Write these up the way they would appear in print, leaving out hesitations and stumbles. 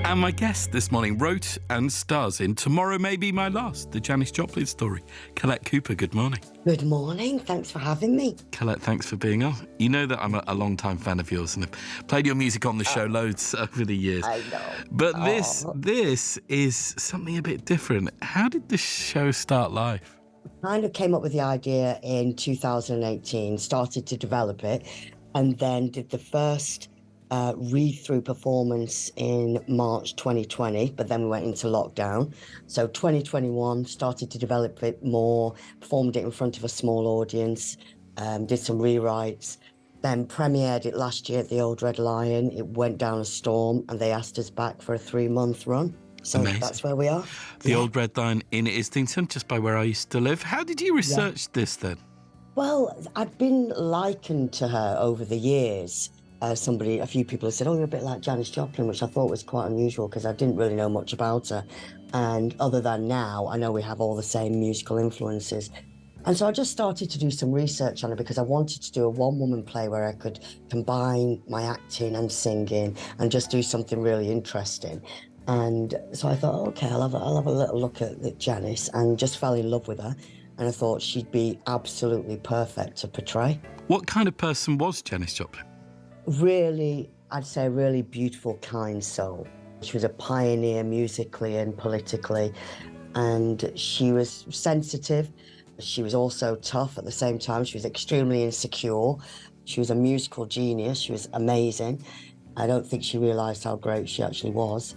And my guest this morning wrote and stars in Tomorrow May Be My Last, the Janis Joplin story. Collette Cooper, good morning. Good morning. Thanks for having me. Collette, thanks for being on. You know that I'm a long-time fan of yours and have played your music on the show loads over the years. I know. But this is something a bit different. How did the show start life? Kind of came up with the idea in 2018, started to develop it, and then did the first read-through performance in March 2020, but then we went into lockdown. So 2021, started to develop it more, performed it in front of a small audience, did some rewrites, then premiered it last year at the Old Red Lion. It went down a storm and they asked us back for a 3-month run. So Amazing. That's where we are. The Old Red Lion in Islington, just by where I used to live. How did you research this then? Well, I've been likened to her over the years. A few people have said, oh, you're a bit like Janis Joplin, which I thought was quite unusual because I didn't really know much about her. And other than now, I know we have all the same musical influences. And so I just started to do some research on it because I wanted to do a one-woman play where I could combine my acting and singing and just do something really interesting. And so I thought, okay, I'll have a little look at Janis, and just fell in love with her. And I thought she'd be absolutely perfect to portray. What kind of person was Janis Joplin? Really, I'd say a really beautiful, kind soul. She was a pioneer musically and politically, and she was sensitive. She was also tough at the same time. She was extremely insecure. She was a musical genius. She was amazing. I don't think she realised how great she actually was.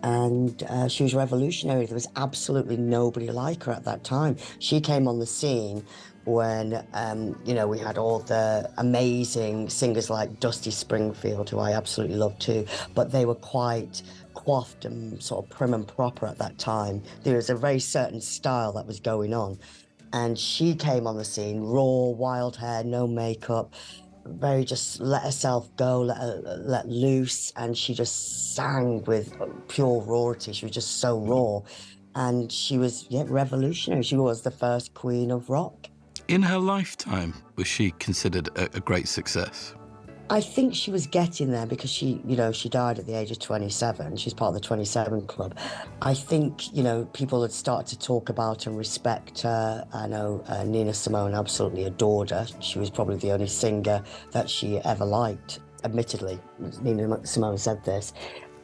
And she was revolutionary. There was absolutely nobody like her at that time. She came on the scene when, we had all the amazing singers like Dusty Springfield, who I absolutely love too, but they were quite coiffed and sort of prim and proper at that time. There was a very certain style that was going on. And she came on the scene, raw, wild hair, no makeup, very just let herself go, let loose, and she just sang with pure rawity. She was just so raw, and she was revolutionary. She was the first queen of rock. In her lifetime, was she considered a great success? I think she was getting there because she died at the age of 27. She's part of the 27 Club. I think, people had started to talk about and respect her. I know Nina Simone absolutely adored her. She was probably the only singer that she ever liked, admittedly. Nina Simone said this.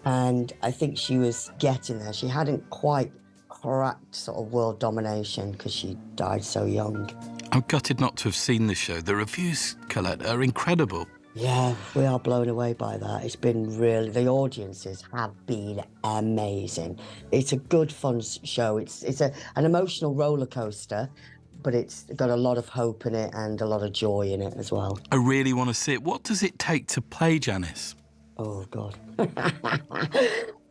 And I think she was getting there. She hadn't quite cracked sort of world domination because she died so young. I'm gutted not to have seen the show. The reviews, Collette, are incredible. Yeah, we are blown away by that. It's been really, the audiences have been amazing. It's a good, fun show. It's an emotional roller coaster, but it's got a lot of hope in it and a lot of joy in it as well. I really want to see it. What does it take to play Janis? Oh, God.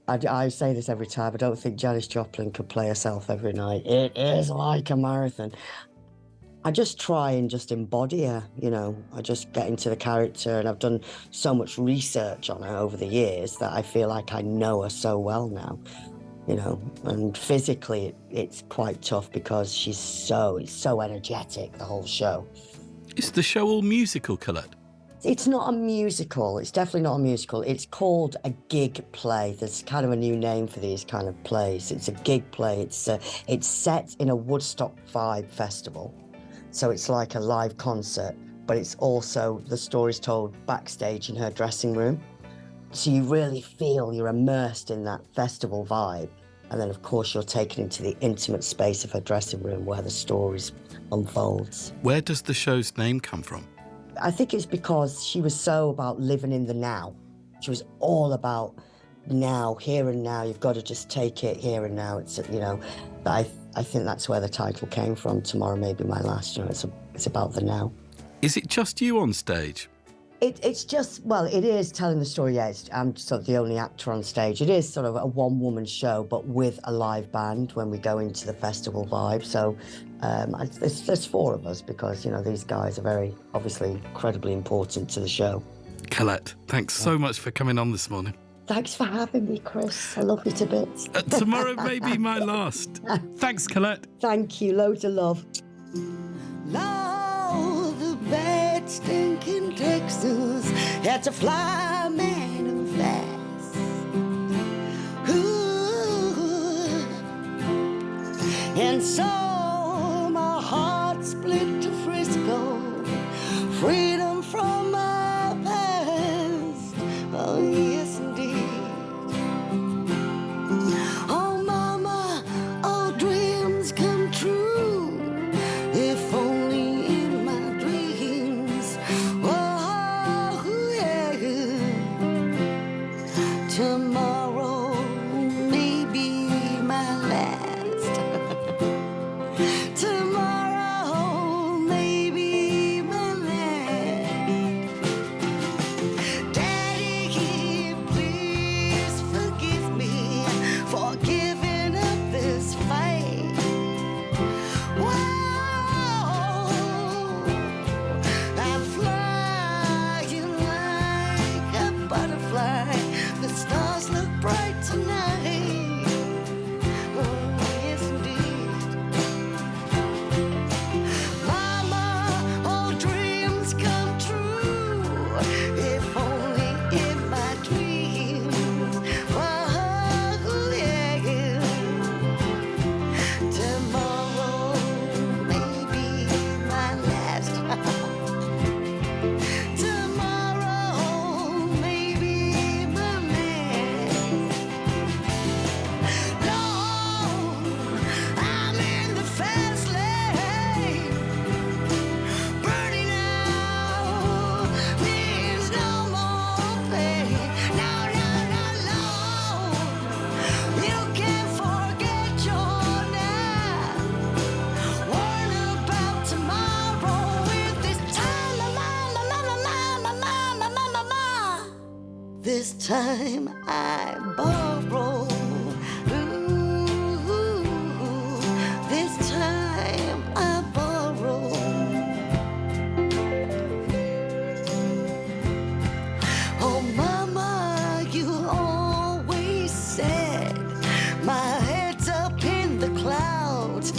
I say this every time. I don't think Janis Joplin could play herself every night. It is like a marathon. I just try and just embody her, I just get into the character, and I've done so much research on her over the years that I feel like I know her so well now, and physically it's quite tough because it's so energetic, the whole show. Is the show all musical, Collette? It's not a musical. It's definitely not a musical. It's called a gig play. There's kind of a new name for these kind of plays. It's a gig play. It's set in a Woodstock Vibe festival. So it's like a live concert, but it's also the story's told backstage in her dressing room. So you really feel you're immersed in that festival vibe. And then, of course, you're taken into the intimate space of her dressing room where the story unfolds. Where does the show's name come from? I think it's because she was so about living in the now. She was all about now, here and now. You've got to just take it here and now. It's, I think that's where the title came from. Tomorrow May Be My Last. It's about the now. Is it just you on stage? It's just, well, it is telling the story. Yeah, I'm sort of the only actor on stage. It is sort of a one-woman show, but with a live band when we go into the festival vibe. So there's 4 of us because, these guys are very, obviously, incredibly important to the show. Collette, thanks so much for coming on this morning. Thanks for having me, Chris. I love you to bits. Tomorrow May Be My Last. Thanks, Collette. Thank you. Loads of love. Lord, the bad stinking Texas had to fly man and fast. And so my heart split to Frisco, freedom from my past. Oh, yes, indeed. Oh, mama, all dreams come true. If only in my dreams. Oh, yeah. Tomorrow may be my last. Tomorrow may be my last. Daddy, please forgive me for giving up this fight. Whoa, I'm flying like a butterfly. The stars look bright tonight. Oh, yes, indeed. Mama, all dreams come true. If only in my dreams. Oh, yeah. Tomorrow may be my last. Tomorrow may be my last. Lord, I'm in the fast lane. Burning out means no more pain. No, Lord, you can't forget your now. Worry about tomorrow with this time, this time I borrow. Ooh, this time I borrow. Oh, mama, you always said my head's up in the clouds.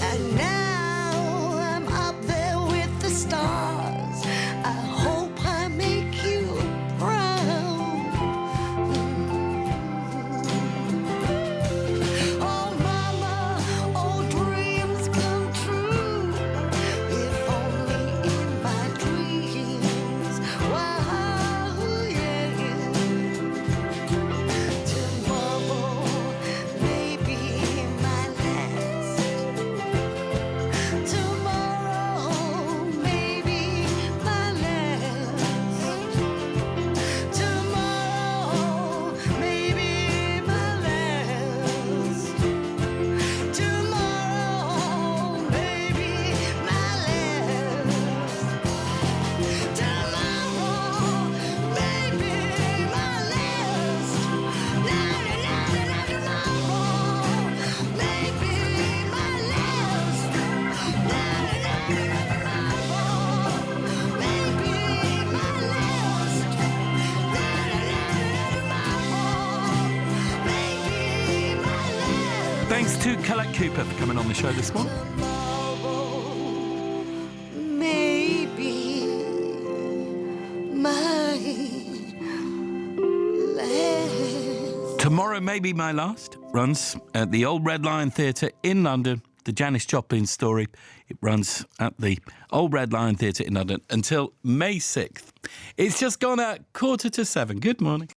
And now I'm up there with the stars. I hope I make you proud. Oh, mama, all dreams come true. If only in my dreams. Wow, yeah. Tomorrow may be my last. Tomorrow may be my last. Tomorrow may be my last. Tomorrow may be my last. Tomorrow may be my last. Tomorrow may be my last. Thanks to Collette Cooper for coming on the show this morning. Maybe my last. Tomorrow May Be My Last runs at the Old Red Lion Theatre in London. The Janis Joplin story. It runs at the Old Red Lion Theatre in London until May 6th. It's just gone at 6:45. Good morning.